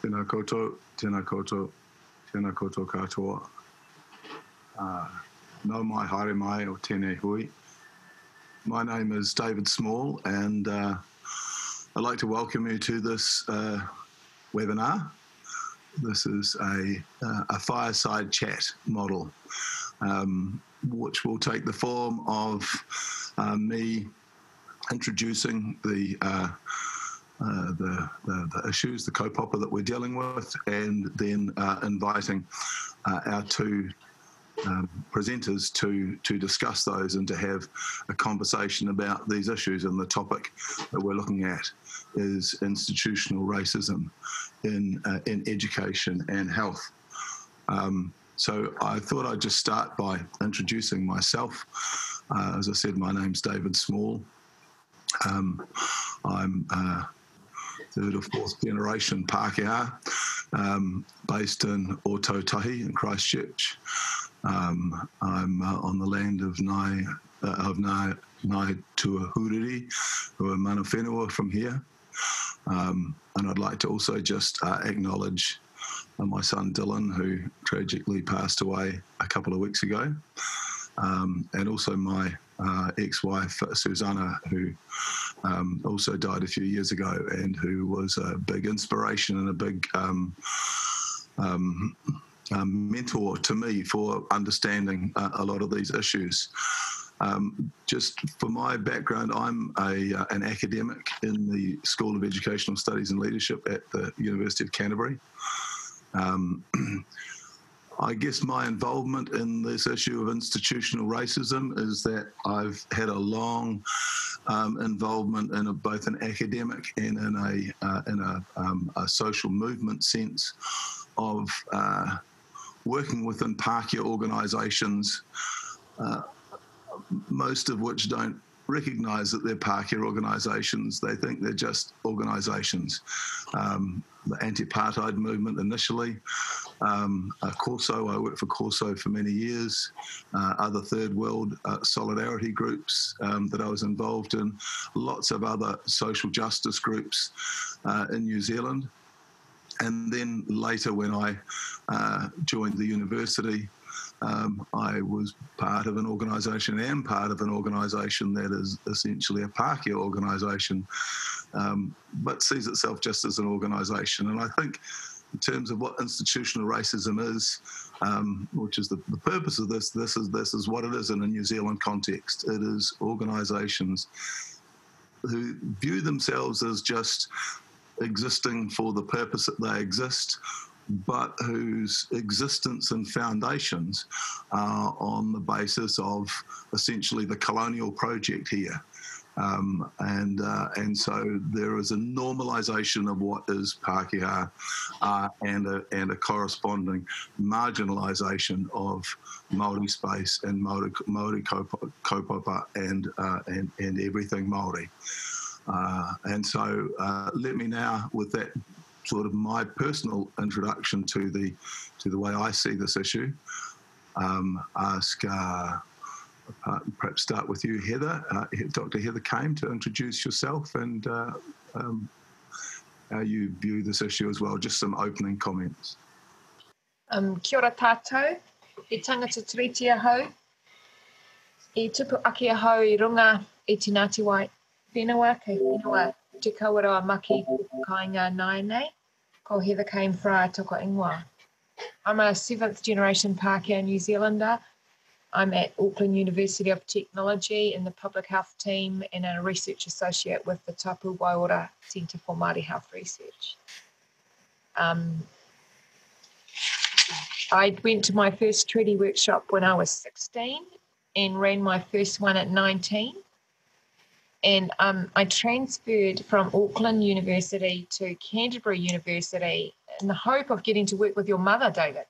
Tēnā koutou, tēnā koutou, tēnā koutou katoa. No mai haere mai o tēnei hui. My name is David Small, and I'd like to welcome you to this webinar. This is a fireside chat model, which will take the form of me introducing the issues, the kaupapa that we're dealing with, and then inviting our two presenters to discuss those and to have a conversation about these issues. And the topic that we're looking at is institutional racism in education and health. So I thought I'd just start by introducing myself. As I said, my name's David Small. I'm third or fourth generation Pākehā, based in Ōtautahi in Christchurch. I'm on the land of Ngāi Tuahuriri, who are mana whenua from here. And I'd like to also just acknowledge my son Dylan, who tragically passed away a couple of weeks ago, and also my ex-wife Susanna, who also died a few years ago, and who was a big inspiration and a big mentor to me for understanding a lot of these issues. Just for my background, I'm an academic in the School of Educational Studies and Leadership at the University of Canterbury. I guess my involvement in this issue of institutional racism is that I've had a long involvement in both an academic and in a social movement sense of working within Pākehā organisations, most of which don't recognise that they're Pākehā organisations. They think they're just organisations. The anti-apartheid movement initially, Corso, I worked for Corso for many years, other third world solidarity groups that I was involved in, lots of other social justice groups in New Zealand. And then later when I joined the university, I was part of an organisation, am part of an organisation that is essentially a Pākehā organisation, but sees itself just as an organisation. And I think in terms of what institutional racism is, which is the purpose of this is what it is in a New Zealand context. It is organisations who view themselves as just existing for the purpose that they exist, but whose existence and foundations are on the basis of essentially the colonial project here. And so there is a normalisation of what is Pākehā and a corresponding marginalisation of Māori space and Māori kaupapa and everything Māori. And so let me now, with that sort of my personal introduction to the way I see this issue, ask, perhaps start with you, Heather, Dr. Heather Kame, to introduce yourself and how you view this issue as well. Just some opening comments. Kia ora tātou, e tangata tiriti ahau, e tupu ake ahau I runga e te Ngāti Wai whenua, kei whenua te kaurawa maki kāinga nāianei, ko Heather Kame fra toko ingoa. I'm a 7th generation Pākehā New Zealander. I'm at Auckland University of Technology in the public health team and a research associate with the Tapu Waiora Centre for Māori Health Research. I went to my first treaty workshop when I was 16 and ran my first one at 19. And I transferred from Auckland University to Canterbury University in the hope of getting to work with your mother, David.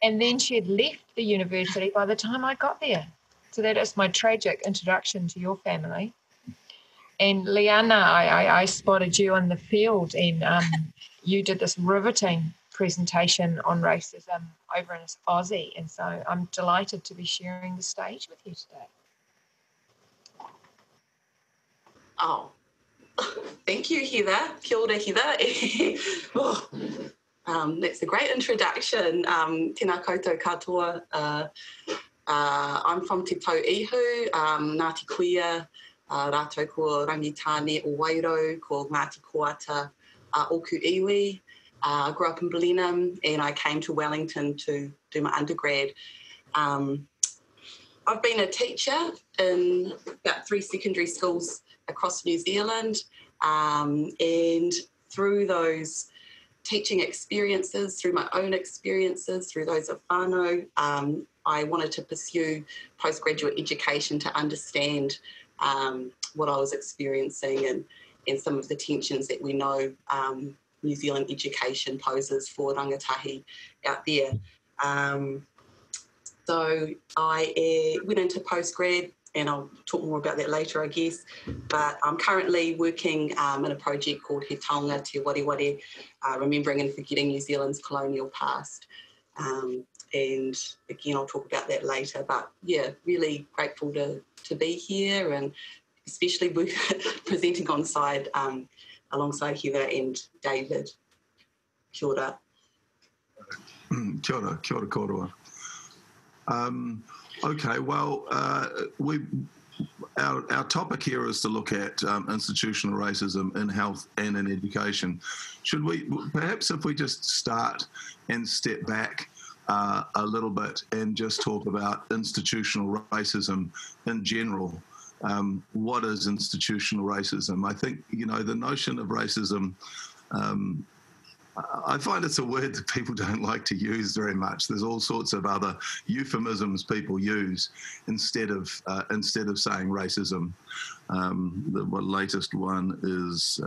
And then she had left the university by the time I got there. So that is my tragic introduction to your family. And Liana, I spotted you on the field, and you did this riveting presentation on racism over in Aussie. And so I'm delighted to be sharing the stage with you today. Oh, Thank you, Heather. Kia ora, Heather. That's a great introduction. Tēnā koutou katoa. I'm from Te Tau Ihu, Ngāti Kuia, rātou ko rangitāne o Wairau, ko Ngāti Koata, Oku Iwi. I grew up in Blenheim and I came to Wellington to do my undergrad. I've been a teacher in about 3 secondary schools across New Zealand, and through those teaching experiences, through my own experiences, through those of whānau, I wanted to pursue postgraduate education to understand what I was experiencing and some of the tensions that we know New Zealand education poses for rangatahi out there. So I went into postgrad, and I'll talk more about that later, I guess. But I'm currently working in a project called He Taonga Te Wareware, Remembering and Forgetting New Zealand's Colonial Past. And again, I'll talk about that later. But yeah, really grateful to be here, and especially presenting alongside Heather and David. Kia ora. Kia ora, kia ora kōrua. Okay, well, our topic here is to look at institutional racism in health and in education. Should we, perhaps if we just start and step back a little bit and just talk about institutional racism in general? What is institutional racism? I think, the notion of racism, I find it's a word that people don't like to use very much. There's all sorts of other euphemisms people use instead of saying racism. The latest one is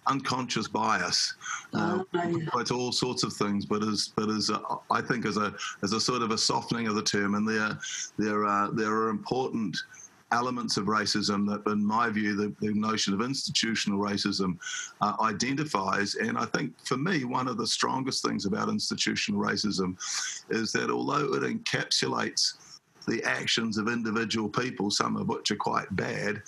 unconscious bias. It's all sorts of things, but I think as a sort of a softening of the term, and there are important elements of racism that, in my view, the notion of institutional racism identifies. And I think, for me, one of the strongest things about institutional racism is that although it encapsulates the actions of individual people, some of which are quite bad,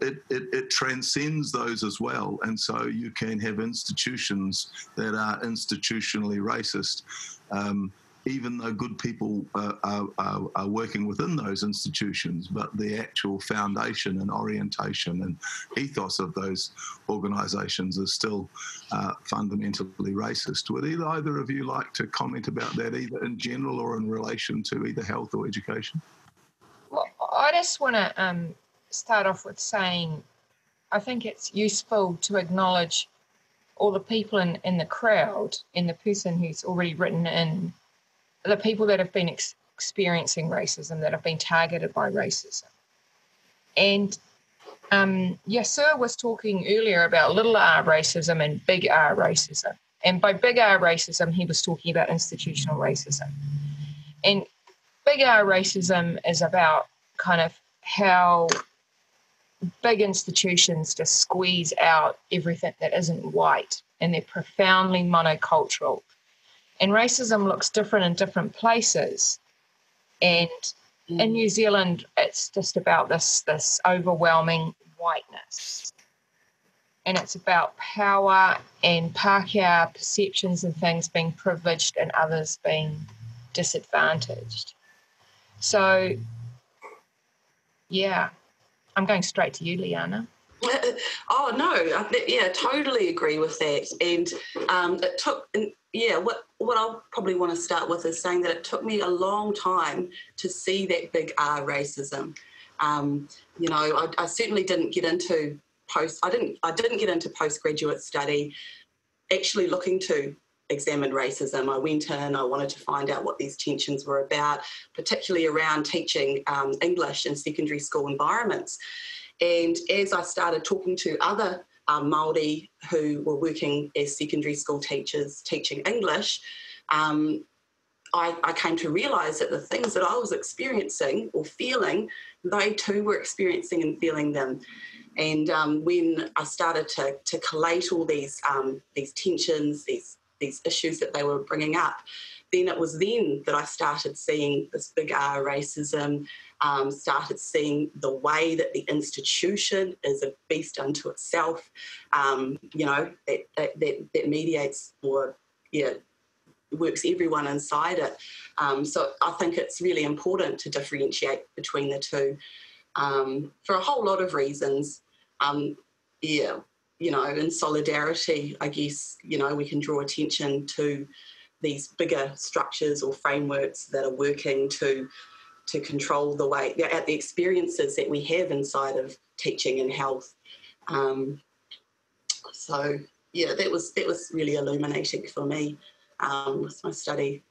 it transcends those as well. And so you can have institutions that are institutionally racist, even though good people are working within those institutions, but the actual foundation and orientation and ethos of those organisations is still fundamentally racist. Would either of you like to comment about that, either in general or in relation to either health or education? Well, I just want to start off with saying I think it's useful to acknowledge all the people in the crowd and the person who's already written in, the people that have been experiencing racism, that have been targeted by racism. And Yasser was talking earlier about little r racism and big R racism. And by big R racism, he was talking about institutional racism. And big R racism is about kind of how big institutions just squeeze out everything that isn't white, and they're profoundly monocultural. And racism looks different in different places. And in New Zealand, it's just about this overwhelming whiteness. And it's about power and Pākehā perceptions and things being privileged and others being disadvantaged. So, yeah, I'm going straight to you, Liana. Oh, no, yeah, totally agree with that. And it took... Yeah, what I'll probably want to start with is saying that it took me a long time to see that big R racism. I certainly didn't get into I didn't get into postgraduate study actually looking to examine racism. I went in, I wanted to find out what these tensions were about, particularly around teaching English in secondary school environments. And as I started talking to other Māori who were working as secondary school teachers teaching English, I came to realise that the things that I was experiencing or feeling, they too were experiencing and feeling them. And when I started to collate all these tensions, these issues that they were bringing up, then it was then that I started seeing this big R racism, started seeing the way that the institution is a beast unto itself, that mediates or, works everyone inside it. So I think it's really important to differentiate between the two for a whole lot of reasons. In solidarity, I guess, we can draw attention to these bigger structures or frameworks that are working to control the way, the experiences that we have inside of teaching and health. That was really illuminating for me with my study.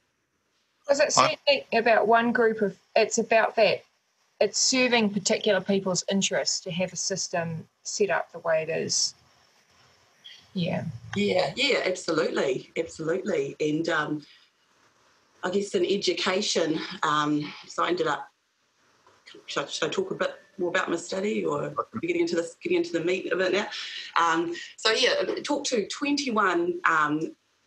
Was it certainly about one group of, it's about that, it's serving particular people's interests to have a system set up the way it is. Yeah, absolutely. And I guess in education, so I ended up, should I talk a bit more about my study, or getting into the meat of it now? Talked to 21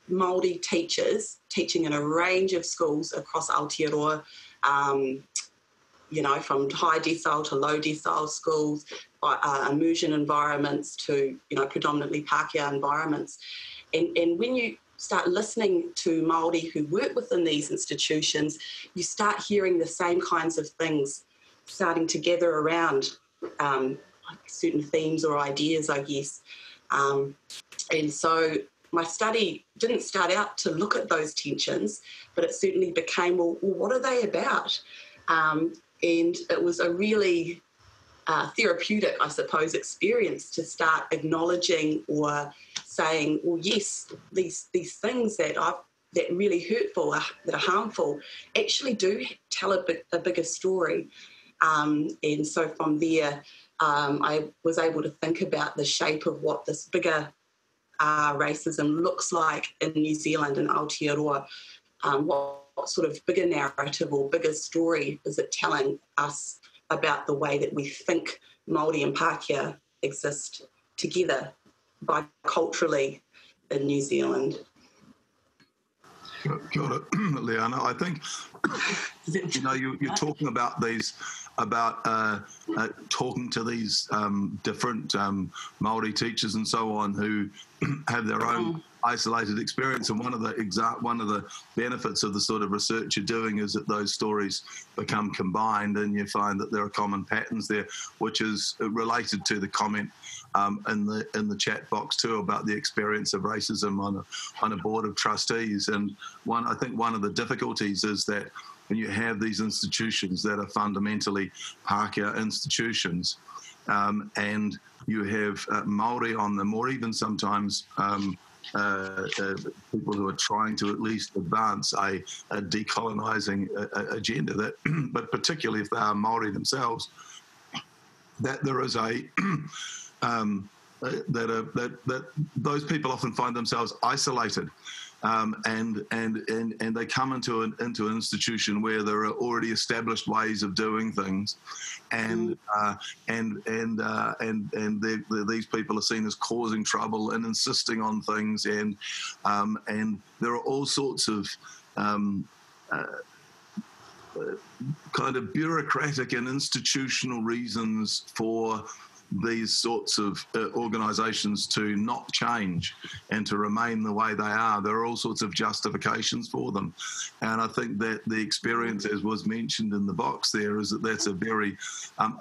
Māori teachers teaching in a range of schools across Aotearoa, from high decile to low decile schools, immersion environments to, predominantly Pākehā environments. And when you start listening to Māori who work within these institutions, you start hearing the same kinds of things starting to gather around certain themes or ideas, I guess. And so my study didn't start out to look at those tensions, but it certainly became, well, what are they about? And it was a really therapeutic, I suppose, experience to start acknowledging or saying, well, yes, these things that really hurtful, that are harmful, actually do tell a bigger story. And so from there, I was able to think about the shape of what this bigger racism looks like in New Zealand and Aotearoa. What sort of bigger narrative or bigger story is it telling us about the way that we think Māori and Pākehā exist together biculturally in New Zealand? Kia ora, Liana. I think, you're talking about these, talking to these different Māori teachers and so on who have their own isolated experience, and one of the benefits of the sort of research you're doing is that those stories become combined, and you find that there are common patterns there, which is related to the comment in the chat box too about the experience of racism on a board of trustees. And I think one of the difficulties is that when you have these institutions that are fundamentally Pākehā institutions, and you have Māori on them, or even sometimes people who are trying to at least advance a decolonising agenda, but particularly if they are Māori themselves, that there is that those people often find themselves isolated. And they come into an institution where there are already established ways of doing things, and these people are seen as causing trouble and insisting on things, and there are all sorts of kind of bureaucratic and institutional reasons for these sorts of organisations to not change and to remain the way they are. There are all sorts of justifications for them. And I think that the experience, as was mentioned in the box there, is that that's a very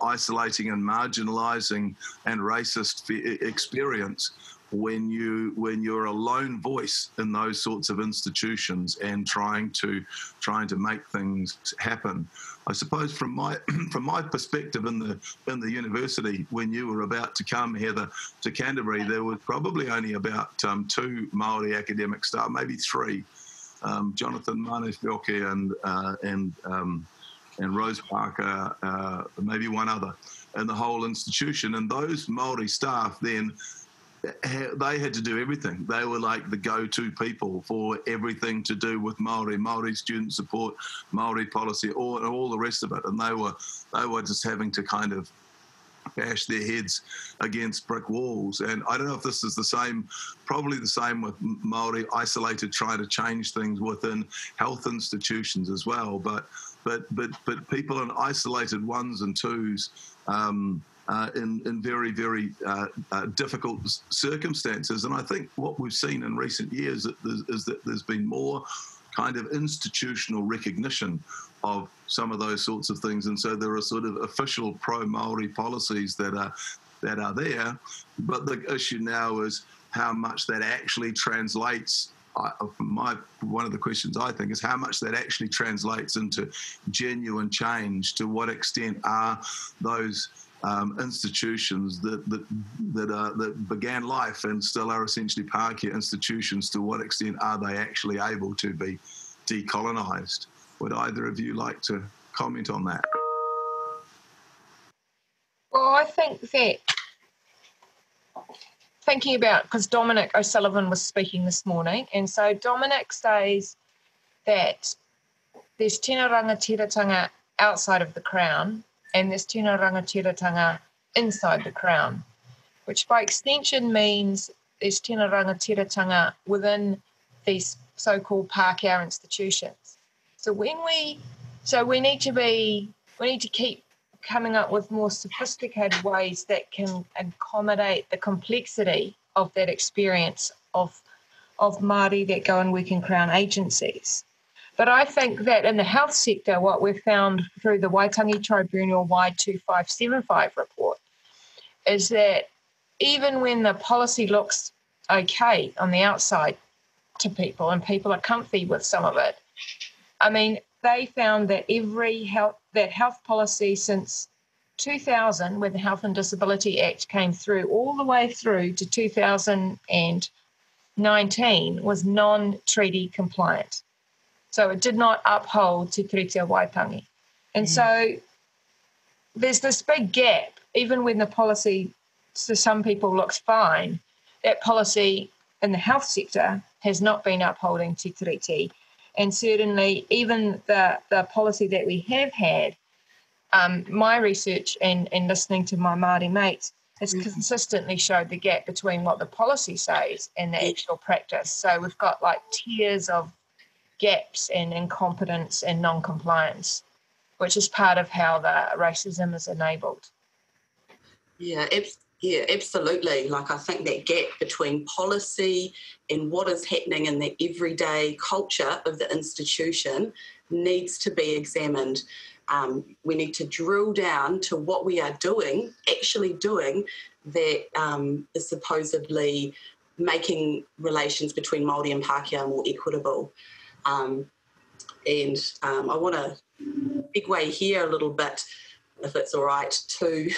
isolating and marginalising and racist experience when you're a lone voice in those sorts of institutions and trying to make things happen. I suppose from my perspective in the university, when you were about to come, Heather, to Canterbury, there was probably only about 2 Māori academic staff, maybe 3, Jonathan Manefioke and Rose Parker, maybe one other, in the whole institution. And those Māori staff then, they had to do everything. They were like the go-to people for everything to do with Māori student support, Māori policy, all the rest of it. And they were just having to kind of bash their heads against brick walls. And I don't know if this is the same, probably the same with Māori isolated trying to change things within health institutions as well. But people in isolated ones and twos in very, very difficult circumstances. And I think what we've seen in recent years is that there's been more kind of institutional recognition of some of those sorts of things. And so there are sort of official pro-Māori policies that are there. But the issue now is how much that actually translates. One of the questions I think is how much that actually translates into genuine change. To what extent are those institutions that began life and still are essentially Pākehā institutions, to what extent are they actually able to be decolonised? Would either of you like to comment on that? Well, I think that thinking about, because Dominic O'Sullivan was speaking this morning, and so Dominic says that there's tēnā rangatiratanga outside of the Crown and there's tēnā rangatiratanga inside the Crown, which by extension means there's tēnā rangatiratanga within these so-called Pākehā institutions. So we need to keep coming up with more sophisticated ways that can accommodate the complexity of that experience of Māori that go and work in Crown agencies. But I think that in the health sector, what we've found through the Waitangi Tribunal Y2575 report is that even when the policy looks okay on the outside to people and people are comfy with some of it, I mean, they found that health policy since 2000, when the Health and Disability Act came through, all the way through to 2019, was non-treaty compliant. So it did not uphold Te Tiriti Waitangi. And so there's this big gap, even when the policy to some people looks fine, that policy in the health sector has not been upholding Te Tiriti. And certainly even the policy that we have had, my research and listening to my Māori mates has consistently showed the gap between what the policy says and the actual practice. So we've got like tiers of gaps and incompetence and non-compliance, which is part of how the racism is enabled. Yeah, absolutely. Like, I think that gap between policy and what is happening in the everyday culture of the institution needs to be examined. We need to drill down to what we are doing, actually doing, that is supposedly making relations between Māori and Pākehā more equitable. I want to segue here a little bit, if it's all right, to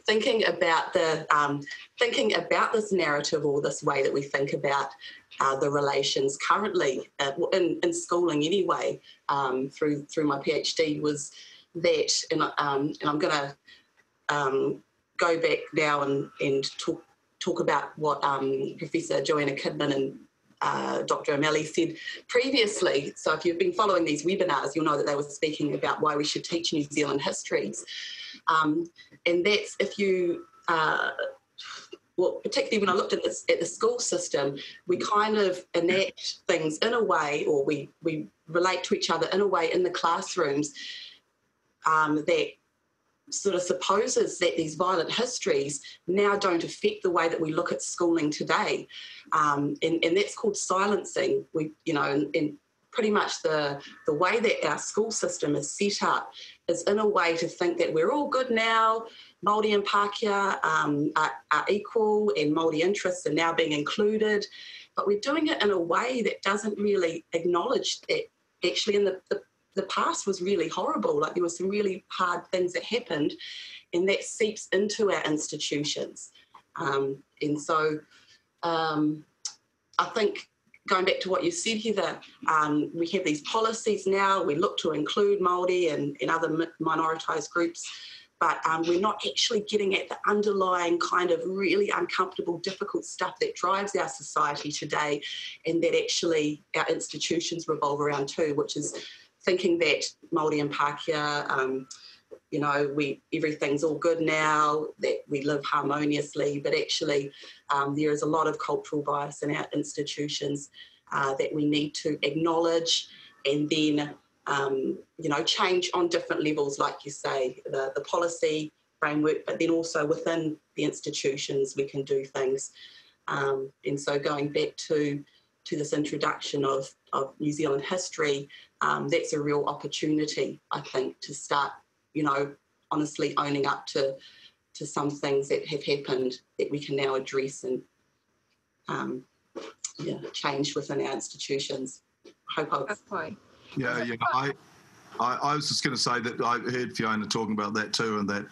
thinking about this narrative, or this way that we think about the relations currently in schooling anyway, through my PhD, was that, and I'm going to go back now and talk about what Professor Joanna Kidman and Dr. O'Malley said previously. So if you've been following these webinars, you'll know that they were speaking about why we should teach New Zealand histories. And that's if you, particularly when I looked at the school system, we kind of enact things in a way, or we relate to each other in a way in the classrooms that sort of supposes that these violent histories now don't affect the way that we look at schooling today. And that's called silencing. And pretty much the way that our school system is set up is in a way to think that we're all good now, Māori and Pākehā are equal, and Māori interests are now being included. But we're doing it in a way that doesn't really acknowledge that actually in the past was really horrible. Like, there were some really hard things that happened, and that seeps into our institutions. And so I think, going back to what you said, Heather, we have these policies now. We look to include Māori and other minoritised groups, but we're not actually getting at the underlying kind of really uncomfortable, difficult stuff that drives our society today, and that actually our institutions revolve around too, which is thinking that Māori and Pākehā, you know, everything's all good now, that we live harmoniously, but actually there is a lot of cultural bias in our institutions that we need to acknowledge and then, you know, change on different levels, like you say, the policy framework, but then also within the institutions we can do things. And so going back to this introduction of New Zealand history, that's a real opportunity, I think, to start, you know, honestly owning up to some things that have happened that we can now address and change within our institutions. Okay. Yeah, I was just going to say that I heard Fiona talking about that too, and that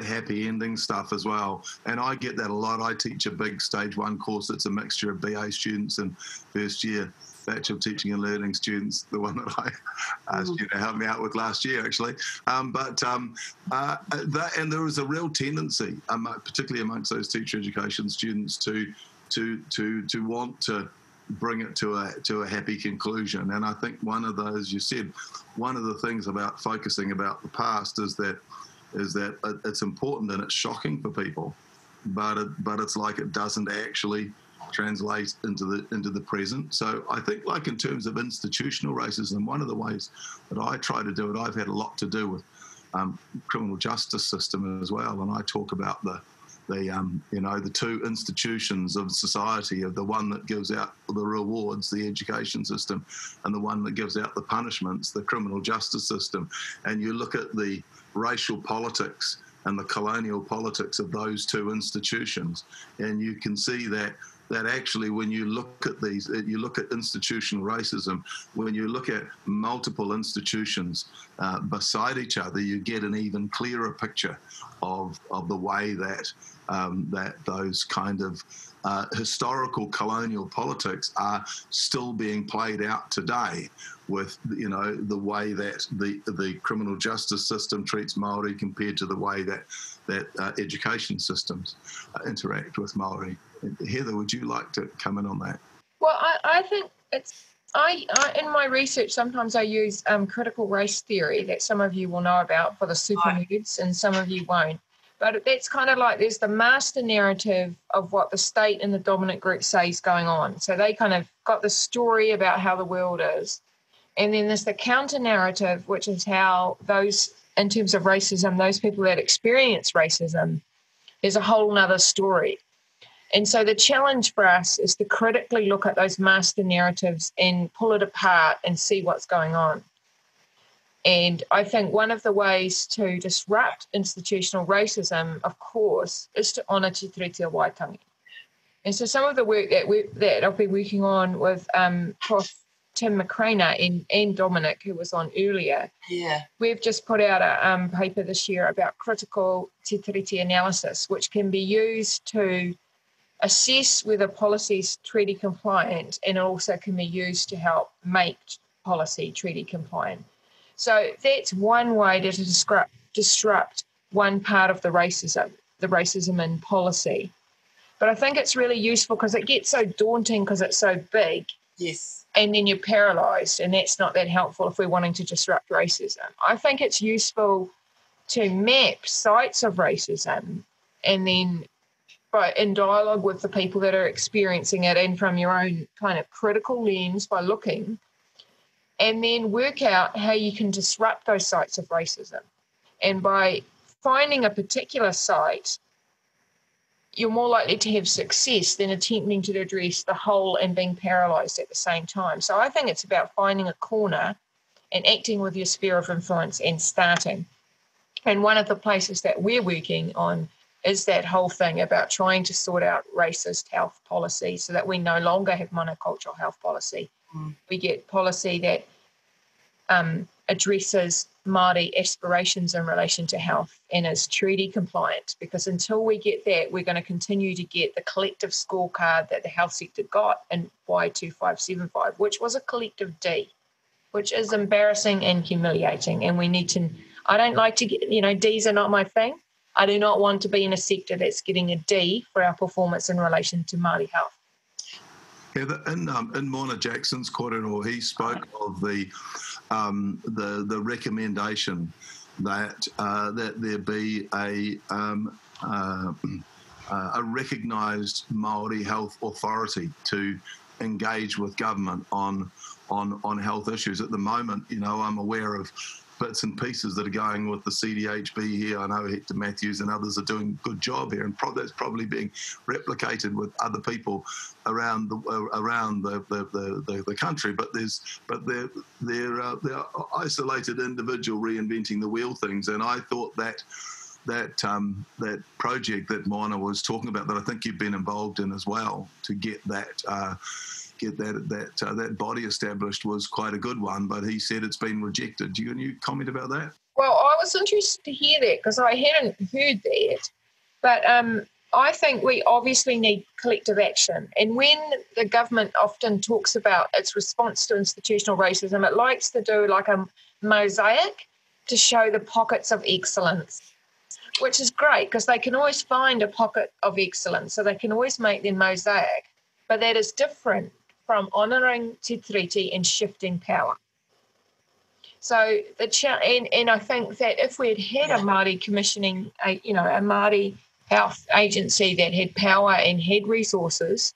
happy ending stuff as well. And I get that a lot. I teach a big stage 1 course. It's a mixture of BA students and first year Bachelor of Teaching and Learning students, the one that I asked you to help me out with last year, actually. And there was a real tendency, particularly amongst those teacher education students, to want to bring it to a happy conclusion. And I think one of those, you said, one of the things about focusing about the past is that it's important and it's shocking for people, but it's like it doesn't actually translate into the present. So I think, like in terms of institutional racism, one of the ways that I try to do it, I've had a lot to do with criminal justice system as well, and I talk about the two institutions of society, of the one that gives out the rewards, the education system, and the one that gives out the punishments, the criminal justice system. And you look at the racial politics and the colonial politics of those two institutions, and you can see that actually when you look at these, you look at institutional racism, when you look at multiple institutions beside each other, you get an even clearer picture of the way that those kind of historical colonial politics are still being played out today, with, you know, the way that the criminal justice system treats Māori compared to the way that education systems interact with Māori. Heather, would you like to come in on that? Well, I think it's, I in my research, sometimes I use critical race theory that some of you will know about for the super nerds and some of you won't. But that's kind of like, there's the master narrative of what the state and the dominant group say is going on. So they kind of got the story about how the world is. And then there's the counter narrative, which is how those, in terms of racism, those people that experience racism, there's a whole nother story. And so the challenge for us is to critically look at those master narratives and pull it apart and see what's going on. And I think one of the ways to disrupt institutional racism, of course, is to honour Te Tiriti Waitangi. And so some of the work that I've been working on with Prof. Tim McCrainer and Dominic, who was on earlier, we've just put out a paper this year about critical Te Tiriti analysis, which can be used to assess whether policy is treaty compliant, and it also can be used to help make policy treaty compliant. So that's one way to disrupt one part of the racism in policy. But I think it's really useful because it gets so daunting because it's so big. Yes. And then you're paralysed, and that's not that helpful if we're wanting to disrupt racism. I think it's useful to map sites of racism, and then in dialogue with the people that are experiencing it, and from your own kind of critical lens by looking, and then work out how you can disrupt those sites of racism. And by finding a particular site, you're more likely to have success than attempting to address the whole and being paralysed at the same time. So I think it's about finding a corner and acting with your sphere of influence and starting. And one of the places that we're working on is that whole thing about trying to sort out racist health policy so that we no longer have monocultural health policy. We get policy that addresses Māori aspirations in relation to health and is treaty compliant, because until we get that, we're going to continue to get the collective scorecard that the health sector got in Y2575, which was a collective D, which is embarrassing and humiliating. And we need to, I don't like to get, Ds are not my thing. I do not want to be in a sector that's getting a D for our performance in relation to Māori health. Heather, in Mona Jackson's kōrero, he spoke of the recommendation that there be a recognised Māori health authority to engage with government on health issues. At the moment, I'm aware of bits and pieces that are going with the CDHB here. I know Hector Matthews and others are doing a good job here, and that's probably being replicated with other people around the country. But they're isolated individual reinventing the wheel things, and I thought that project that Moana was talking about, that I think you've been involved in as well, to get that body established, was quite a good one. But he said it's been rejected. Can you comment about that? Well, I was interested to hear that because I hadn't heard that. But I think we obviously need collective action. And when the government often talks about its response to institutional racism, it likes to do like a mosaic to show the pockets of excellence, which is great because they can always find a pocket of excellence, so they can always make their mosaic. But that is different from honouring Te Tiriti and shifting power. So and I think that if we had a Māori commissioning, a Māori health agency that had power and had resources,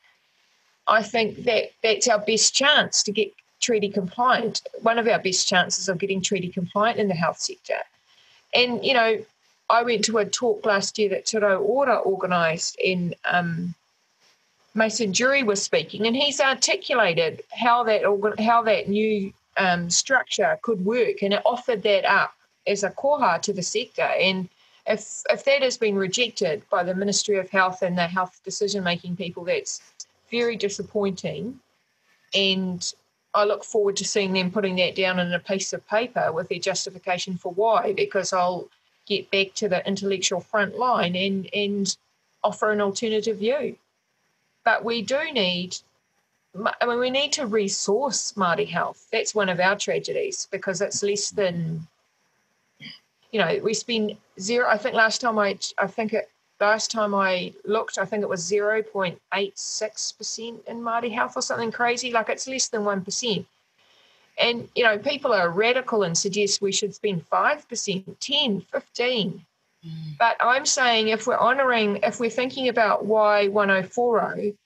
I think that that's our best chance to get treaty compliant. One of our best chances of getting treaty compliant in the health sector. And I went to a talk last year that Te Tiriti organised, and Mason Jury was speaking, and he's articulated how that new structure could work, and it offered that up as a koha to the sector. And if that has been rejected by the Ministry of Health and the health decision-making people, that's very disappointing. And I look forward to seeing them putting that down in a piece of paper with their justification for why, because I'll get back to the intellectual front line and offer an alternative view. But we need to resource Māori health. That's one of our tragedies, because it's less than, we spend zero. I think last time I looked, I think it was 0.86% in Māori health or something crazy. Like, it's less than 1%. And, people are radical and suggest we should spend 5%, 10, 15. But I'm saying if we're thinking about why 1040,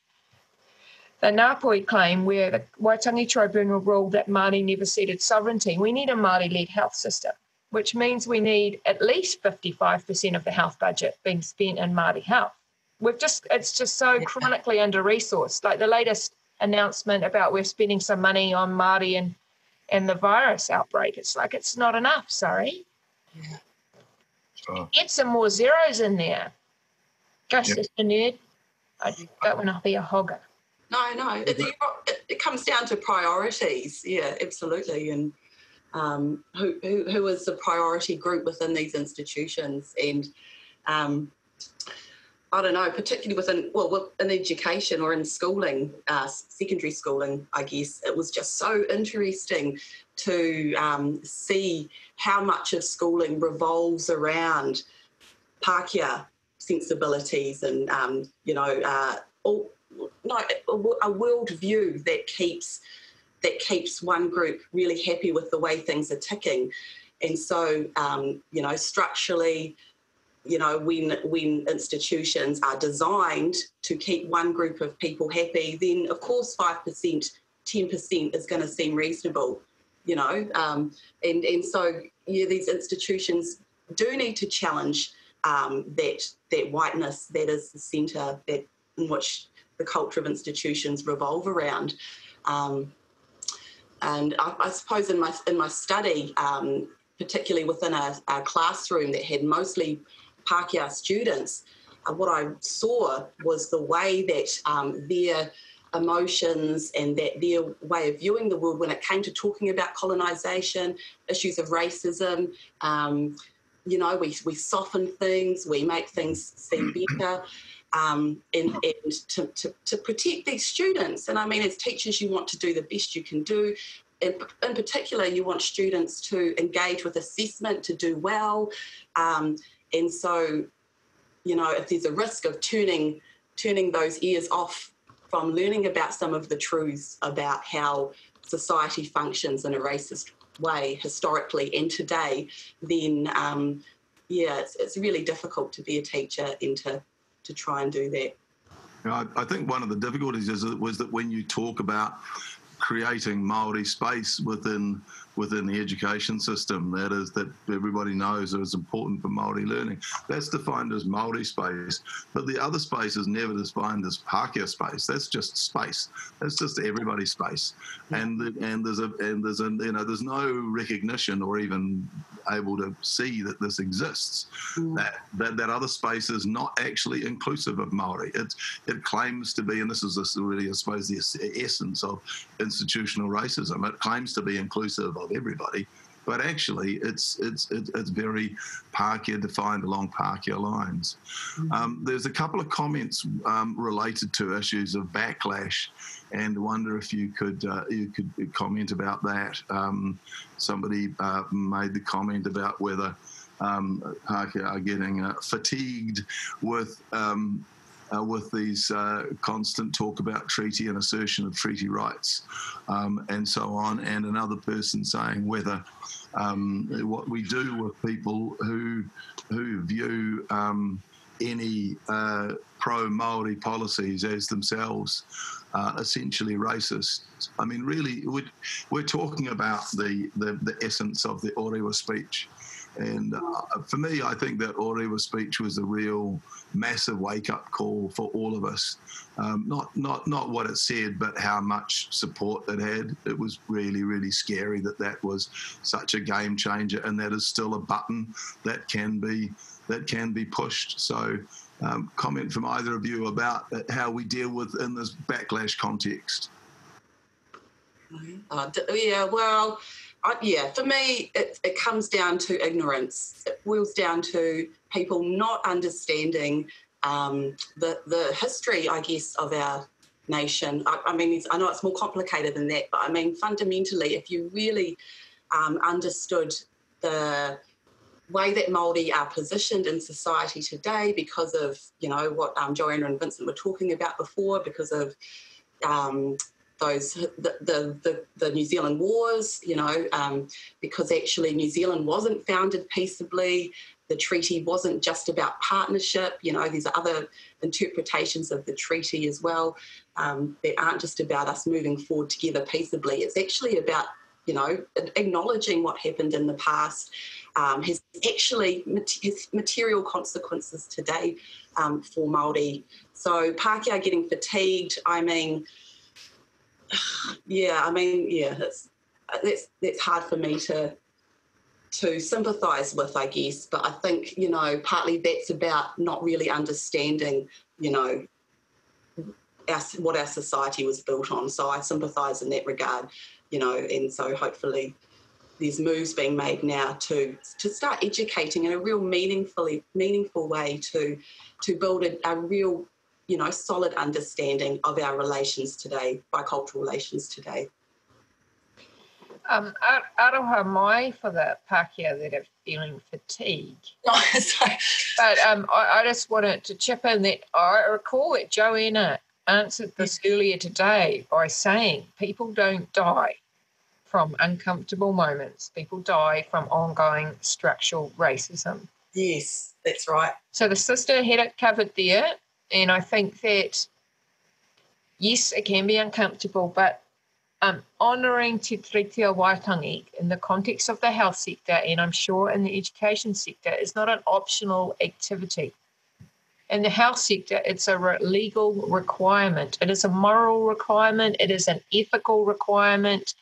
the Ngāpui claim where the Waitangi Tribunal ruled that Māori never ceded sovereignty, we need a Māori-led health system, which means we need at least 55% of the health budget being spent in Māori health. It's just so chronically under-resourced. Like the latest announcement about we're spending some money on Māori and the virus outbreak, it's like it's not enough, sorry. Yeah. Get some more zeros in there. Just as a nerd, I don't want to be a hogger. No, it comes down to priorities. Yeah, absolutely. And who is the priority group within these institutions? And I don't know, particularly in education or in schooling, secondary schooling, I guess, it was just so interesting to see how much of schooling revolves around Pākehā sensibilities and, a worldview that keeps one group really happy with the way things are ticking. And so, structurally, when institutions are designed to keep one group of people happy, then of course 5%, 10% is going to seem reasonable, and so these institutions do need to challenge that whiteness that is the centre in which the culture of institutions revolve around. And I suppose in my study, particularly within a classroom that had mostly Pākehā students, what I saw was the way that their emotions and that their way of viewing the world when it came to talking about colonisation, issues of racism, we soften things, we make things seem better, and to protect these students. And I mean, as teachers, you want to do the best you can do. In particular, you want students to engage with assessment, to do well. And so, if there's a risk of turning those ears off from learning about some of the truths about how society functions in a racist way historically and today, then it's really difficult to be a teacher and to try and do that. I think one of the difficulties was that when you talk about creating Māori space within the education system, that is, that everybody knows is important for Māori learning, that's defined as Māori space. But the other space is never defined as Pākehā space. That's just space. That's just everybody's space. And there's no recognition or even able to see that this exists. That other space is not actually inclusive of Māori. It claims to be, and this is really, I suppose, the essence of institutional racism. It claims to be inclusive of everybody, but actually it's very Pākehā defined along Pākehā lines. There's a couple of comments related to issues of backlash, and wonder if you could comment about that. Somebody made the comment about whether Pākehā are getting fatigued with these constant talk about treaty and assertion of treaty rights and so on, and another person saying whether what we do with people who view any pro-Māori policies as themselves essentially racist. I mean, really, we're talking about the essence of the Orewa speech. And for me, I think that Orewa speech was a real massive wake-up call for all of us. Not what it said, but how much support it had. It was really, really scary that was such a game changer, and that is still a button that can be pushed. So, comment from either of you about how we deal with in this backlash context. For me, it comes down to ignorance. It boils down to people not understanding the history, I guess, of our nation. I mean, I know it's more complicated than that, but I mean, fundamentally, if you really understood the way that Māori are positioned in society today because of, what Joanna and Vincent were talking about before, because of the New Zealand wars, because actually New Zealand wasn't founded peaceably. The treaty wasn't just about partnership. There's other interpretations of the treaty as well that aren't just about us moving forward together peaceably. It's actually about, acknowledging what happened in the past has actually material consequences today for Māori. So Pākehā are getting fatigued. That's hard for me to sympathise with, I guess. But I think, partly that's about not really understanding, what our society was built on. So I sympathise in that regard, and so hopefully there's moves being made now to start educating in a real meaningful way to build a real, solid understanding of our relations today, bicultural relations today. Aroha mai for the Pākehā that are feeling fatigue. Oh, sorry. But I just wanted to chip in that I recall that Joanna answered this earlier today by saying people don't die from uncomfortable moments. People die from ongoing structural racism. Yes, that's right. So the sister had it covered there, and I think that, yes, it can be uncomfortable, but honouring Te Tiriti-based in the context of the health sector, and I'm sure in the education sector, is not an optional activity. In the health sector, it's a legal requirement. It is a moral requirement. It is an ethical requirement.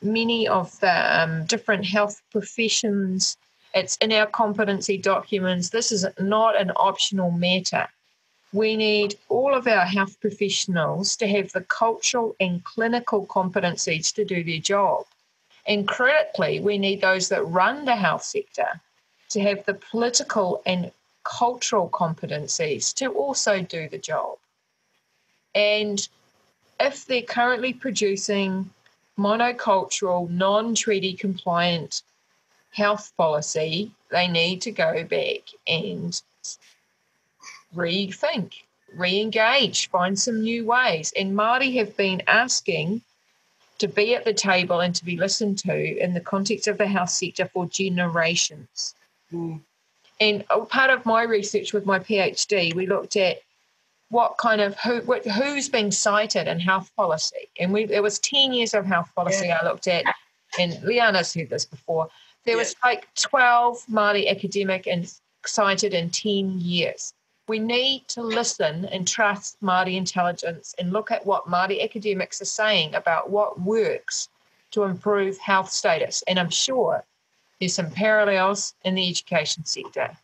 Many of the different health professions, it's in our competency documents. This is not an optional matter. We need all of our health professionals to have the cultural and clinical competencies to do their job. And critically, we need those that run the health sector to have the political and cultural competencies to also do the job. And if they're currently producing monocultural, non-treaty compliant health policy, they need to go back and rethink, re-engage, find some new ways. And Māori have been asking to be at the table and to be listened to in the context of the health sector for generations. Mm. And part of my research with my PhD, we looked at what kind of who's being cited in health policy. And there was 10 years of health policy I looked at, and Liana's heard this before. There was like 12 Māori academic and cited in 10 years. We need to listen and trust Māori intelligence and look at what Māori academics are saying about what works to improve health status. And I'm sure there's some parallels in the education sector.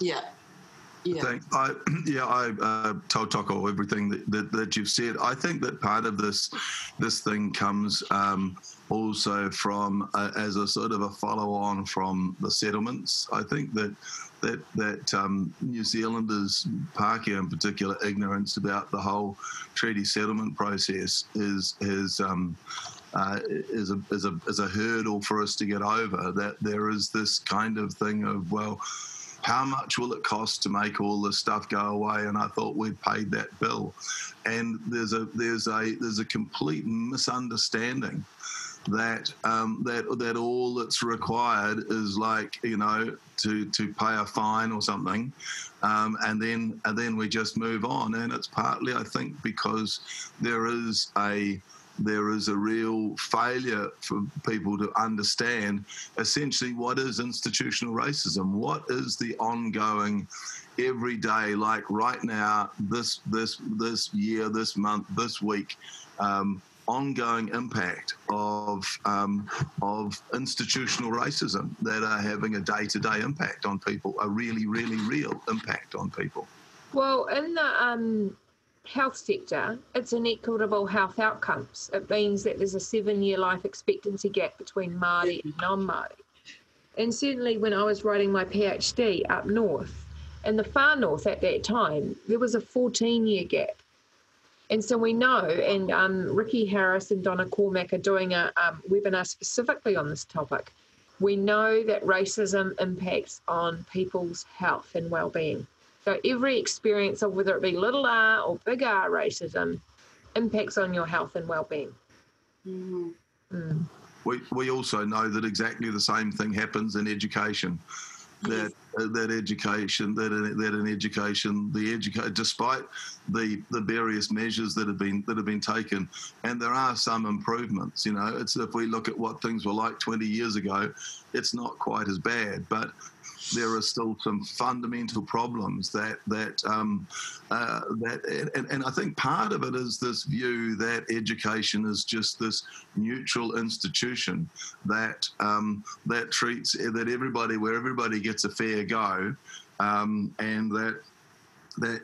Yeah. Yeah. I told Toko everything that you've said. I think that part of this thing comes also from as a sort of a follow-on from the settlements. I think that New Zealanders, Pākehā in particular, ignorance about the whole treaty settlement process is a hurdle for us to get over. That there is this kind of thing of, well, how much will it cost to make all this stuff go away? And I thought we'd paid that bill. And there's a complete misunderstanding that all that's required is to pay a fine or something, and then we just move on. And it's partly, I think, because there is a real failure for people to understand essentially what is institutional racism, what is the ongoing, everyday, like right now, this year, this month, this week, ongoing impact of institutional racism that are having a day-to-day impact on people, a really, really real impact on people. Well, in the health sector, it's inequitable health outcomes. It means that there's a 7-year life expectancy gap between Māori and non-Māori. And certainly when I was writing my PhD up north, in the far north at that time, there was a 14-year gap. And so we know, and Ricky Harris and Donna Cormack are doing a webinar specifically on this topic, we know that racism impacts on people's health and well-being. So every experience of whether it be little r or big R racism impacts on your health and well-being. Mm-hmm. Mm. We also know that exactly the same thing happens in education. That education, despite the various measures that have been taken, and there are some improvements. It's if we look at what things were like 20 years ago, it's not quite as bad, but there are still some fundamental problems and I think part of it is this view that education is just this neutral institution that treats that everybody, where everybody gets a fair go, and that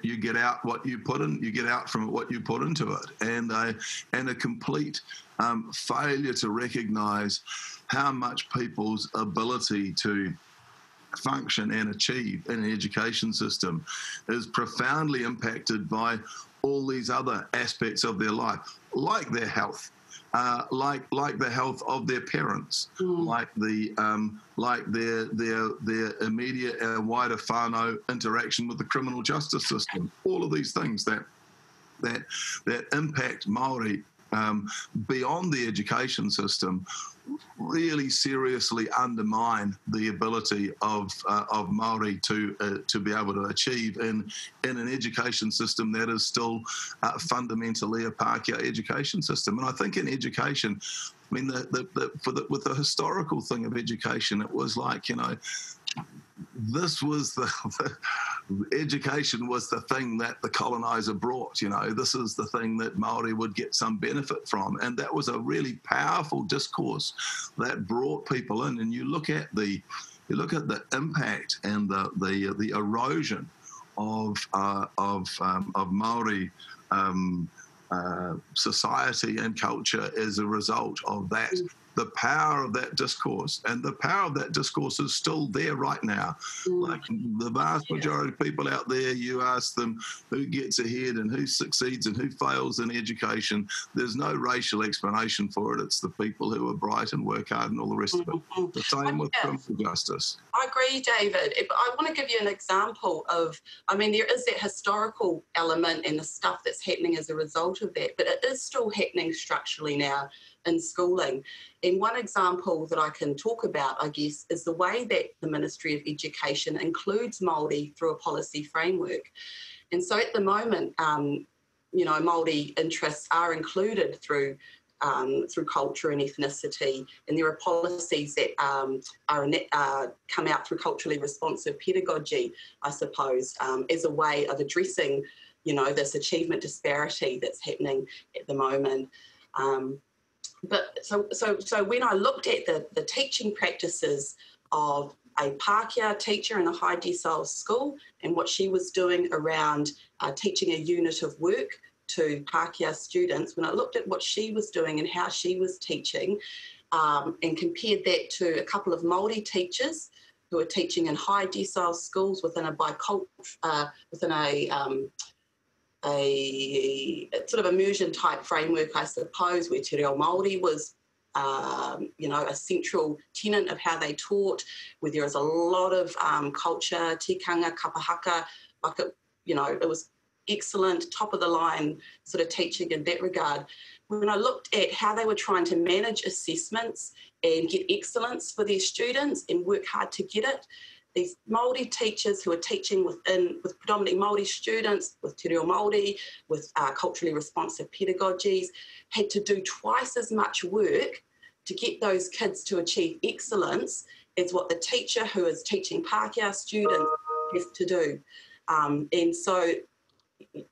you get out what you put in, you get out from what you put into it, and a complete failure to recognise how much people's ability to function and achieve in an education system is profoundly impacted by all these other aspects of their life, like their health, like the health of their parents, like their immediate and wider whānau interaction with the criminal justice system. All of these things that impact Māori beyond the education system really seriously undermine the ability of Māori to be able to achieve in an education system that is still fundamentally a Pākehā education system. And I think in education, I mean, with the historical thing of education, it was like, this was education was the thing that the colonizer brought. This is the thing that Māori would get some benefit from, and that was a really powerful discourse that brought people in. And you look at the impact and the erosion of Māori society and culture as a result of that the power of that discourse, and the power of that discourse is still there right now. Like the vast majority of people out there, you ask them who gets ahead and who succeeds and who fails in education, there's no racial explanation for it. It's the people who are bright and work hard and all the rest of it. The same with criminal justice. I agree, David. I want to give you an example of, I mean, there is that historical element and the stuff that's happening as a result of that, but it is still happening structurally now in schooling. And one example that I can talk about, I guess, is the way that the Ministry of Education includes Māori through a policy framework. And so at the moment, you know, Māori interests are included through culture and ethnicity, and there are policies that come out through culturally responsive pedagogy, I suppose, as a way of addressing, you know, this achievement disparity that's happening at the moment. But so when I looked at the teaching practices of a Pākehā teacher in a high decile school and what she was doing around teaching a unit of work to Pākehā students, when I looked at what she was doing and how she was teaching, and compared that to a couple of Māori teachers who are teaching in high decile schools within a sort of immersion type framework, I suppose, where Te Reo Māori was, you know, a central tenet of how they taught, where there was a lot of culture, tikanga, kapahaka, like it, you know, it was excellent, top of the line sort of teaching in that regard. When I looked at how they were trying to manage assessments and get excellence for their students and work hard to get it, these Māori teachers who are teaching with predominantly Māori students, with Te Reo Māori, with culturally responsive pedagogies, had to do twice as much work to get those kids to achieve excellence as what the teacher who is teaching Pākehā students has to do. And so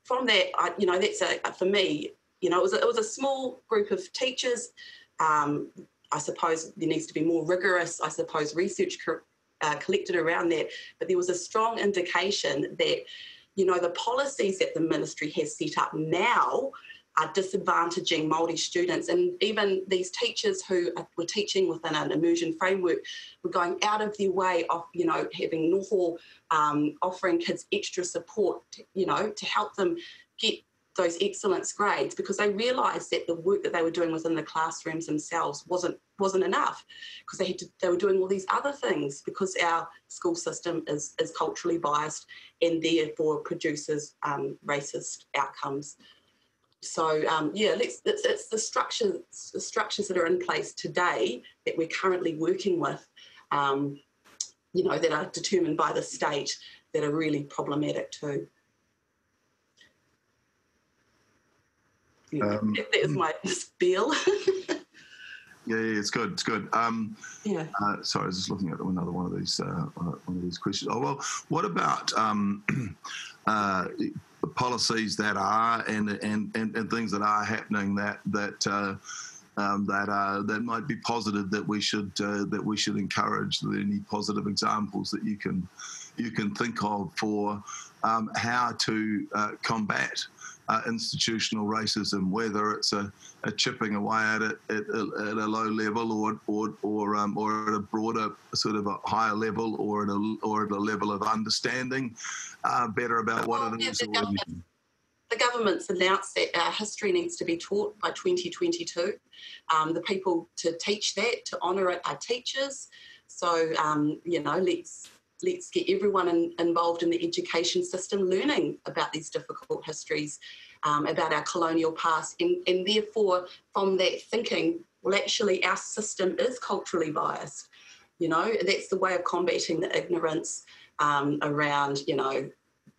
from that, you know, that's for me, you know, it was a small group of teachers. I suppose there needs to be more rigorous, I suppose, research collected around that, but there was a strong indication that, you know, the policies that the ministry has set up now are disadvantaging Māori students, and even these teachers who were teaching within an immersion framework were going out of their way of, you know, having noho, offering kids extra support, you know, to help them get those excellence grades, because they realised that the work that they were doing within the classrooms themselves wasn't enough, because they were doing all these other things, because our school system is culturally biased and therefore produces racist outcomes. So yeah, it's the structures that are in place today that we're currently working with, you know, that are determined by the state, that are really problematic too. That is my spiel. Yeah, it's good. It's good. Yeah. Sorry, I was just looking at another one of these questions. Oh well, what about policies that are and things that are happening that might be positive, that we should encourage? Are there any positive examples that you can think of for how to combat institutional racism, whether it's a chipping away at it at a low level, or at a broader sort of a higher level, or at a level of understanding better about what it is? The government's announced that history needs to be taught by 2022. The people to teach that, to honour it, are teachers. So you know, let's get everyone involved in the education system learning about these difficult histories, about our colonial past, and therefore from that thinking, well, actually our system is culturally biased. You know, that's the way of combating the ignorance around, you know,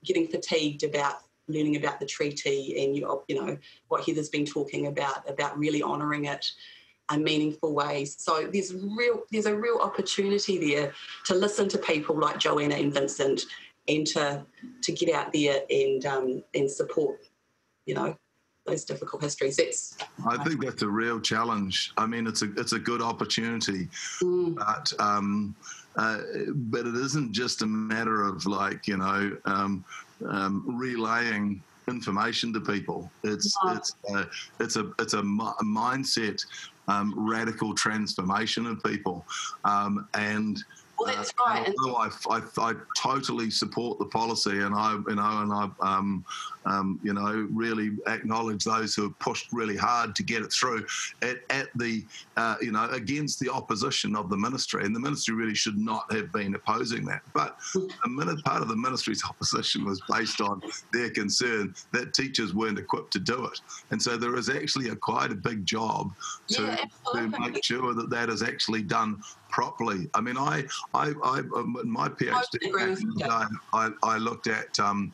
getting fatigued about learning about the treaty, and you know what Heather's been talking about really honouring it in meaningful ways. So there's a real opportunity there to listen to people like Joanna and Vincent, and to get out there and support, you know, those difficult histories. I think that's a real challenge. I mean, it's a good opportunity, but it isn't just a matter of, like, you know, relaying information to people. It's a mindset radical transformation of people. And well, that's right. I totally support the policy, and I really acknowledge those who have pushed really hard to get it through at the against the opposition of the ministry, and the ministry really should not have been opposing that. But part of the ministry's opposition was based on their concern that teachers weren't equipped to do it, and so there is actually quite a big job to make sure that is actually done properly. I mean, I my PhD back in the day, I looked at around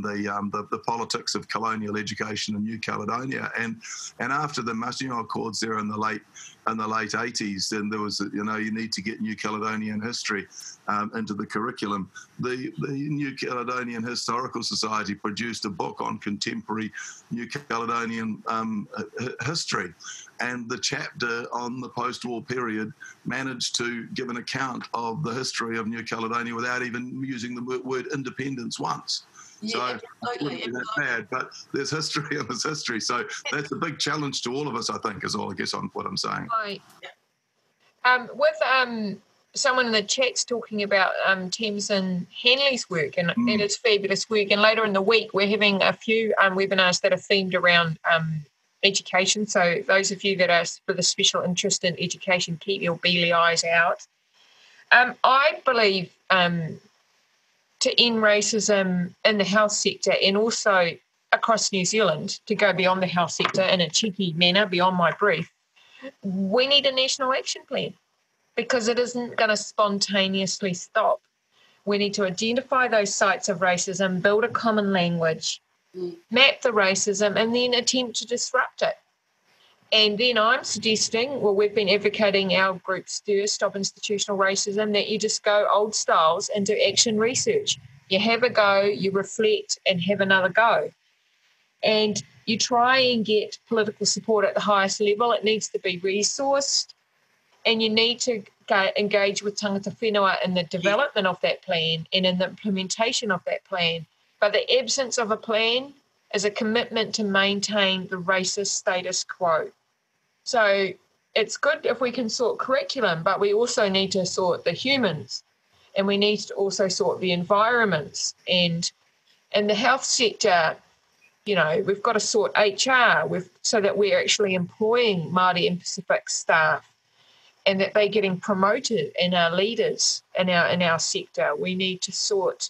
the politics of colonial education in New Caledonia, and after the Masino Accords there in the late 80s, and there was you need to get New Caledonian history into the curriculum. The New Caledonian Historical Society produced a book on contemporary New Caledonian history, and the chapter on the post-war period managed to give an account of the history of New Caledonia without even using the word independence once. Yeah, so absolutely. It wouldn't be that bad, but there's history and there's history. So that's a big challenge to all of us, I think, is all I guess on what I'm saying. Right. With someone in the chat's talking about Thames and Henley's work, and that is fabulous work. And later in the week, we're having a few webinars that are themed around education. So those of you that are with a special interest in education, keep your beady eyes out. I believe to end racism in the health sector and also across New Zealand, to go beyond the health sector in a cheeky manner, beyond my brief, we need a national action plan, because it isn't going to spontaneously stop. We need to identify those sites of racism, build a common language, map the racism, and then attempt to disrupt it. And then I'm suggesting, well, we've been advocating our group STIR, Stop Institutional Racism, that you just go old styles and do action research. You have a go, you reflect, and have another go. And you try and get political support at the highest level. It needs to be resourced, and you need to engage with tangata whenua in the development of that plan and in the implementation of that plan. But the absence of a plan is a commitment to maintain the racist status quo. So it's good if we can sort curriculum, but we also need to sort the humans, and we need to also sort the environments. And in the health sector, we've got to sort HR so that we're actually employing Māori and Pacific staff, and that they're getting promoted, and our leaders in our sector. We need to sort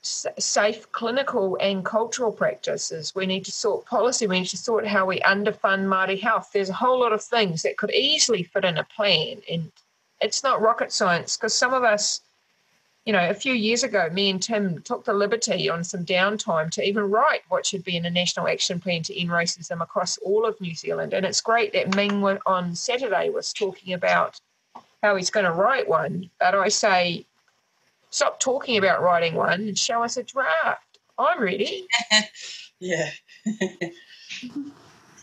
safe clinical and cultural practices. We need to sort policy. We need to sort how we underfund Māori health. There's a whole lot of things that could easily fit in a plan, and it's not rocket science, because some of us, a few years ago, me and Tim took the liberty on some downtime to even write what should be in a national action plan to end racism across all of New Zealand. And it's great that Ming on Saturday was talking about how he's going to write one. But I say, stop talking about writing one and show us a draft. I'm ready. Yeah.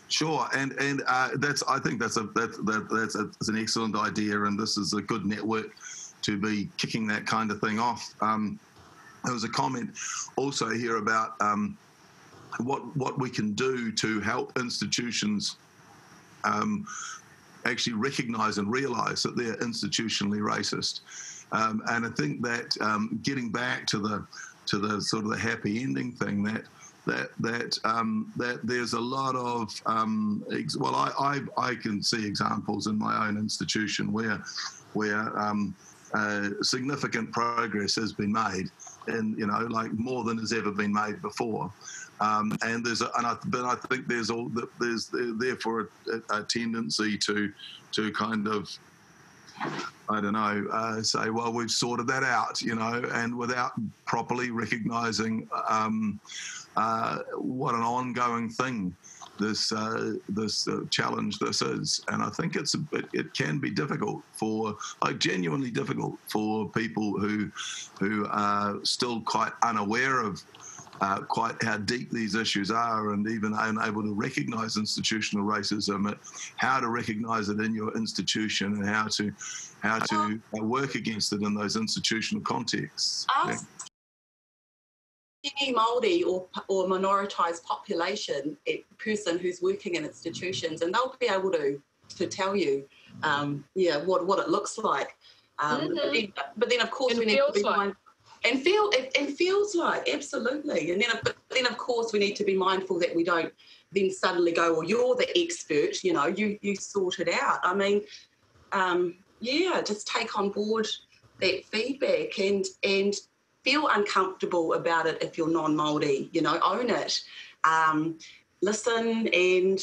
Sure, and I think that's an excellent idea, and this is a good network to be kicking that kind of thing off. There was a comment also here about what we can do to help institutions actually recognise and realise that they're institutionally racist. And I think that getting back to the sort of the happy ending thing, that there's a lot of I can see examples in my own institution where significant progress has been made, and like more than has ever been made before. And I think there's therefore a tendency to kind of, I don't know, say, well, we've sorted that out, and without properly recognising what an ongoing thing this challenge this is. And I think it can be difficult genuinely difficult for people who are still quite unaware of quite how deep these issues are, and even unable to recognise institutional racism, how to recognise it in your institution, and how to work against it in those institutional contexts. any Māori or minoritised population, person who's working in institutions, and they'll be able to tell you, what it looks like. But then of course we need to be mindful. And feels like, absolutely. And then of course we need to be mindful that we don't then suddenly go, well, you're the expert, you sort it out. I mean, just take on board that feedback and feel uncomfortable about it if you're non-Māori, own it. Listen and,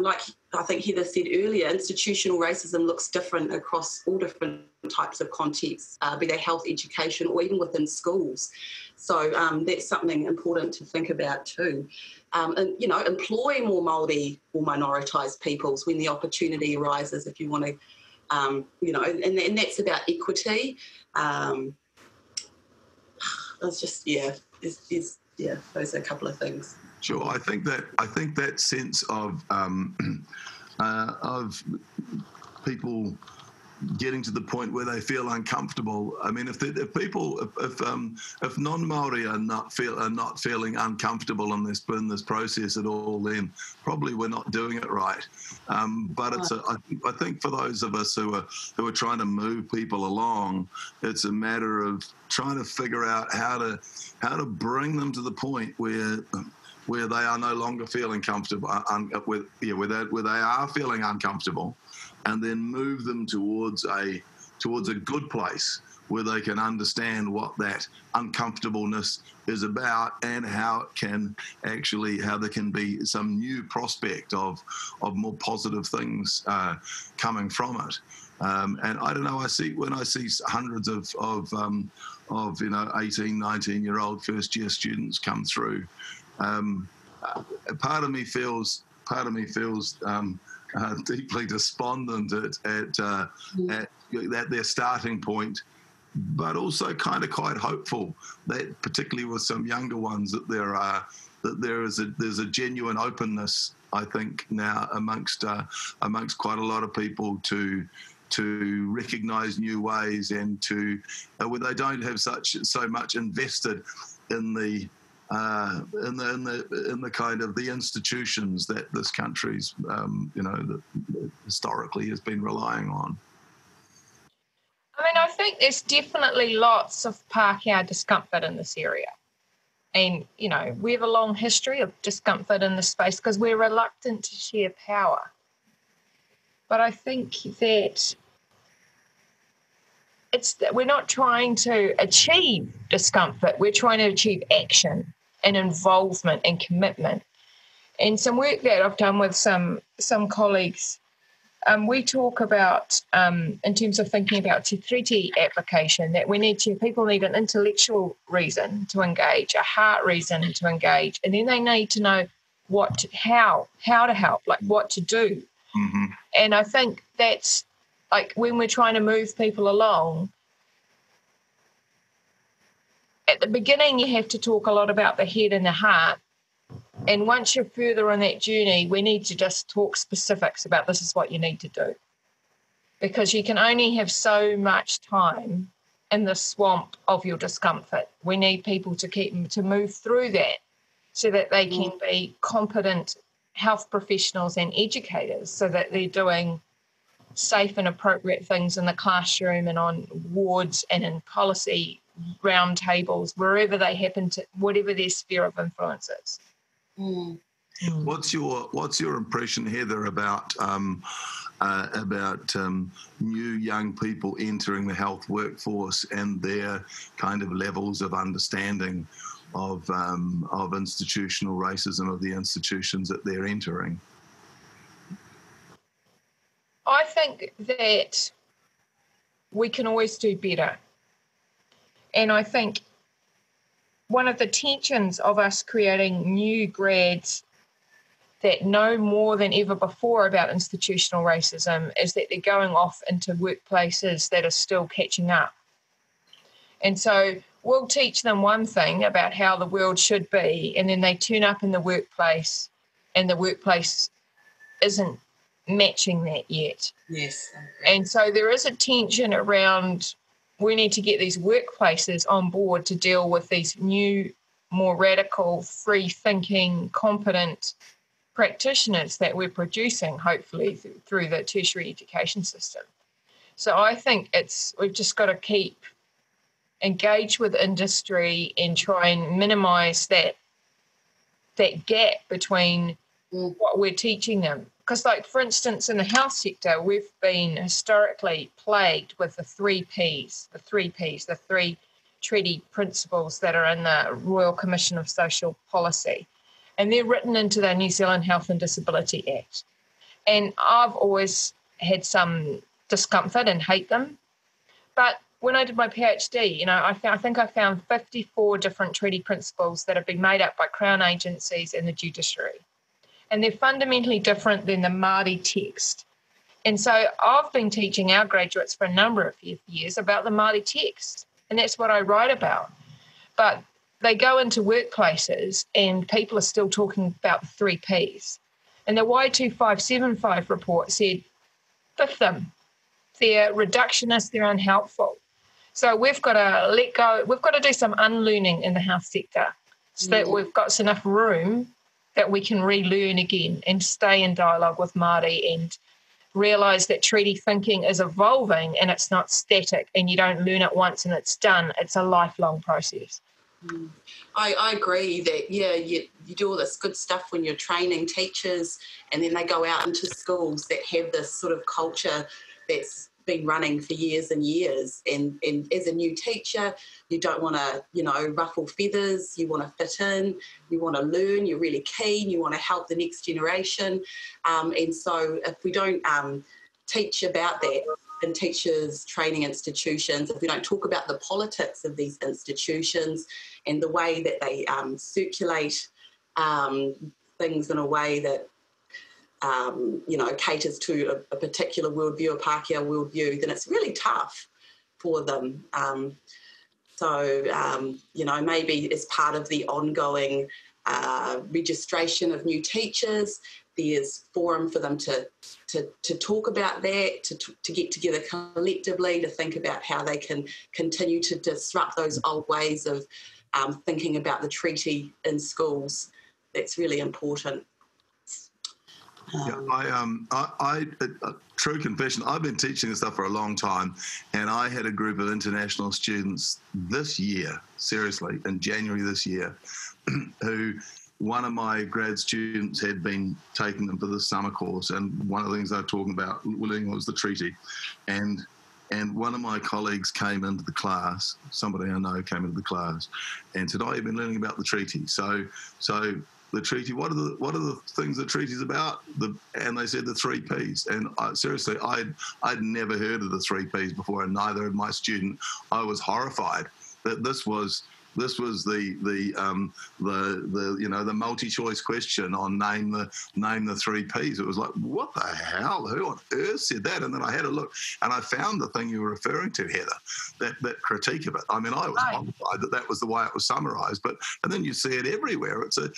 like I think Heather said earlier, institutional racism looks different across all different types of contexts, be they health, education, or even within schools. So that's something important to think about too. And, employ more Māori or minoritised peoples when the opportunity arises, if you want to, and that's about equity. It's just, those are a couple of things. Sure, I think that sense of people getting to the point where they feel uncomfortable. I mean, if non-Māori are not feeling uncomfortable in this process at all, then probably we're not doing it right. But I think for those of us who are trying to move people along, it's a matter of trying to figure out how to bring them to the point where they are no longer feeling comfortable, where they are feeling uncomfortable, and then move them towards a good place where they can understand what that uncomfortableness is about and how there can be some new prospect of more positive things coming from it. And I don't know, when I see hundreds of 18, 19-year-old first-year students come through, part of me feels deeply despondent at their starting point, but also kind of quite hopeful that, particularly with some younger ones, that there's a genuine openness, I think, now amongst quite a lot of people to recognise new ways and to where they don't have so much invested in the kind of the institutions that this country's that historically has been relying on. I mean, I think there's definitely lots of Pākehā discomfort in this area. And, we have a long history of discomfort in this space because we're reluctant to share power. But I think that we're not trying to achieve discomfort, we're trying to achieve action and involvement and commitment. And some work that I've done with some colleagues, we talk about, in terms of thinking about Te Tiriti application, that people need an intellectual reason to engage, a heart reason to engage, and then they need to know how to help, like what to do. Mm-hmm. And I think that's like when we're trying to move people along, at the beginning, you have to talk a lot about the head and the heart. And once you're further on that journey, we need to just talk specifics about this is what you need to do. Because you can only have so much time in the swamp of your discomfort. We need people to move through that so that they can be competent health professionals and educators, so that they're doing safe and appropriate things in the classroom and on wards and in policy round tables, wherever they happen to, whatever their sphere of influence is. Mm. What's your impression, Heather, about new young people entering the health workforce and their kind of levels of understanding of institutional racism, of the institutions that they're entering? I think that we can always do better. And I think one of the tensions of us creating new grads that know more than ever before about institutional racism is that they're going off into workplaces that are still catching up. And so we'll teach them one thing about how the world should be, and then they turn up in the workplace and the workplace isn't matching that yet. Yes. And so there is a tension around we need to get these workplaces on board to deal with these new more radical, free-thinking, competent practitioners that we're producing, hopefully, through the tertiary education system. So I think we've just got to keep engaged with industry and try and minimise that gap between what we're teaching them. Because, like, for instance, in the health sector, we've been historically plagued with the three Ps, the three treaty principles that are in the Royal Commission of Social Policy. And they're written into the New Zealand Health and Disability Act. And I've always had some discomfort and hate them. But when I did my PhD, I think I found 54 different treaty principles that have been made up by Crown agencies and the judiciary. And they're fundamentally different than the Māori text. And so I've been teaching our graduates for a number of years about the Māori text, and that's what I write about. But they go into workplaces and people are still talking about the three Ps. And the Y2575 report said, biff them. They're reductionist, they're unhelpful. So we've got to let go, we've got to do some unlearning in the health sector so that we've got enough room that we can relearn again and stay in dialogue with Māori and realise that treaty thinking is evolving and it's not static and you don't learn it once and it's done. It's a lifelong process. I agree that, you do all this good stuff when you're training teachers and then they go out into schools that have this sort of culture that's been running for years and years. And as a new teacher, you don't want to, ruffle feathers. You want to fit in. You want to learn. You're really keen. You want to help the next generation. And so if we don't teach about that in teachers' training institutions, if we don't talk about the politics of these institutions and the way that they circulate things in a way that caters to a particular worldview, a Pākehā worldview, then it's really tough for them. Maybe as part of the ongoing registration of new teachers, there's forum for them to talk about that, to get together collectively, to think about how they can continue to disrupt those old ways of thinking about the treaty in schools. That's really important. True confession, I've been teaching this stuff for a long time, and I had a group of international students this year, seriously, in January this year, who one of my grad students had been taking them for the summer course, and one of the things they were talking about was the treaty. And one of my colleagues came into the class, somebody I know came into the class, and said, "Oh, you've been learning about the treaty. So the treaty, what are the things the treaty's about?" And they said the three Ps. And seriously, I'd never heard of the three Ps before, and neither had my student. I was horrified that this was the multi-choice question on name the three Ps. It was like, what the hell? Who on earth said that? And then I had a look, and I found the thing you were referring to, Heather, that critique of it. I mean, I was horrified that was the way it was summarised, and then you see it everywhere. It's a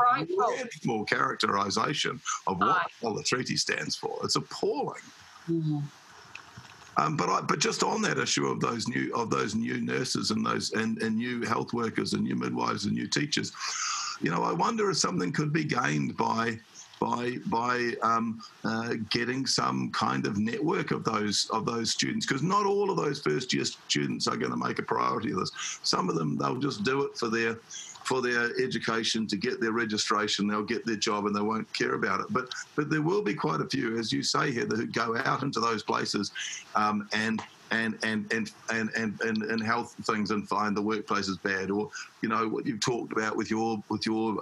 dreadful characterisation of what the treaty stands for. It's appalling. Mm-hmm. But just on that issue of those new nurses and new health workers and new midwives and new teachers, I wonder if something could be gained by getting some kind of network of those students, because not all of those first year students are going to make a priority of this. Some of them, they'll just do it for their education, to get their registration. They'll get their job and they won't care about it. But there will be quite a few, as you say, Heather, who go out into those places and health things and find the workplace is bad, or what you've talked about with your people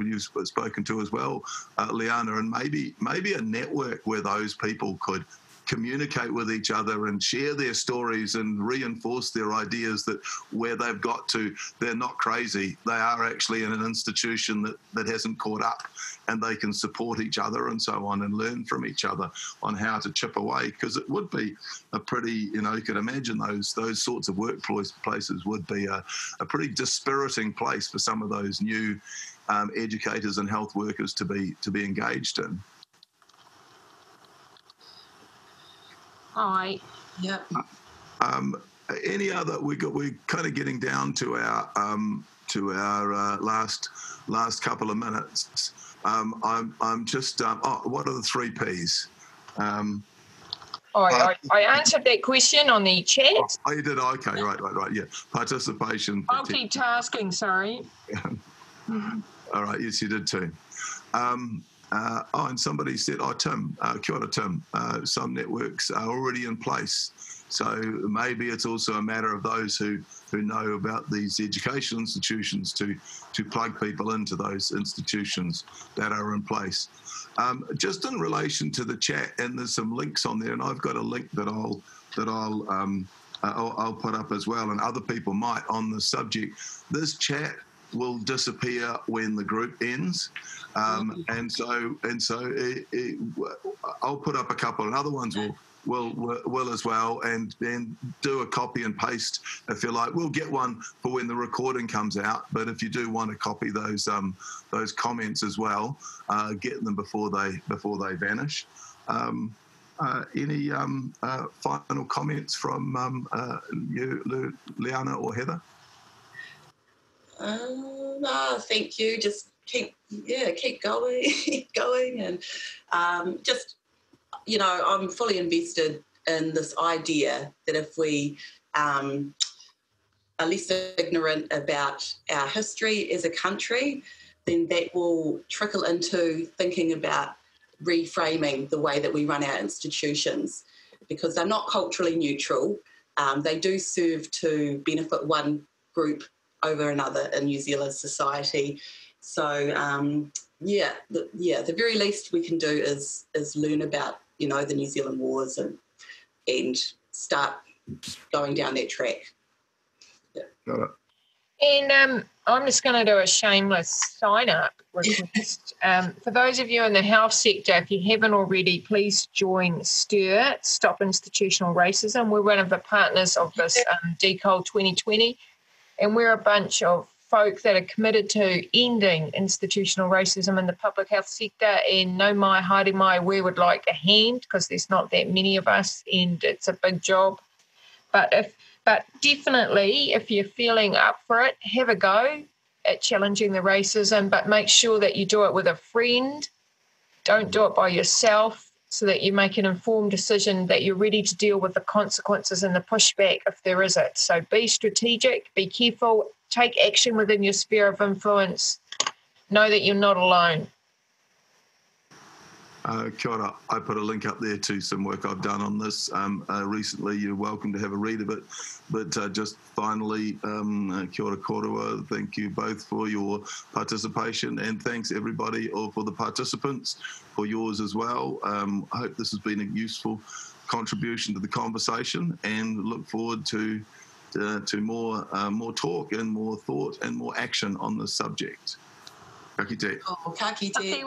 you've spoken to as well, Liana, and maybe a network where those people could communicate with each other and share their stories and reinforce their ideas that where they've got to, they're not crazy. They are actually in an institution that hasn't caught up, and they can support each other and so on and learn from each other on how to chip away, because it would be a pretty, you could imagine those sorts of workplaces would be a pretty dispiriting place for some of those new educators and health workers to be engaged in. Hi. Yeah. any other? We're kind of getting down to our last couple of minutes. I'm just. What are the 3 Ps? I answered that question on the chat. Oh, you did? Okay, right. Yeah, participation. Multitasking, sorry. All right, yes, you did too. And somebody said, Tim, kia ora, Tim, some networks are already in place. So maybe it's also a matter of those who know about these educational institutions to plug people into those institutions that are in place. Just in relation to the chat, and there's some links on there, and I've got a link that I'll put up as well, and other people might on the subject. This chat will disappear when the group ends, and so I'll put up a couple, and other ones will as well, and then do a copy and paste if you like. We'll get one for when the recording comes out, but if you do want to copy those comments as well, get them before they vanish. Any final comments from you, Liana or Heather? No, thank you. Just keep going, and just, I'm fully invested in this idea that if we are less ignorant about our history as a country, then that will trickle into thinking about reframing the way that we run our institutions, because they're not culturally neutral. They do serve to benefit one group over another in New Zealand society. So, the very least we can do is learn about, the New Zealand wars and start going down that track. Yeah. Got it. And I'm just going to do a shameless sign-up request. For those of you in the health sector, if you haven't already, please join STIR, Stop Institutional Racism. We're one of the partners of this DCOL 2020, and we're a bunch of folk that are committed to ending institutional racism in the public health sector. And no mai, haere mai, we would like a hand, because there's not that many of us and it's a big job. But definitely, if you're feeling up for it, have a go at challenging the racism, but make sure that you do it with a friend. Don't do it by yourself, so that you make an informed decision that you're ready to deal with the consequences and the pushback if there is it. So be strategic, be careful, take action within your sphere of influence. Know that you're not alone. Kia ora. I put a link up there to some work I've done on this recently. You're welcome to have a read of it. But just finally, kia ora kōrua. Thank you both for your participation, and thanks everybody, or for the participants for yours as well. I hope this has been a useful contribution to the conversation, and look forward to more talk and more thought and more action on this subject. Ka kite. Ka kite.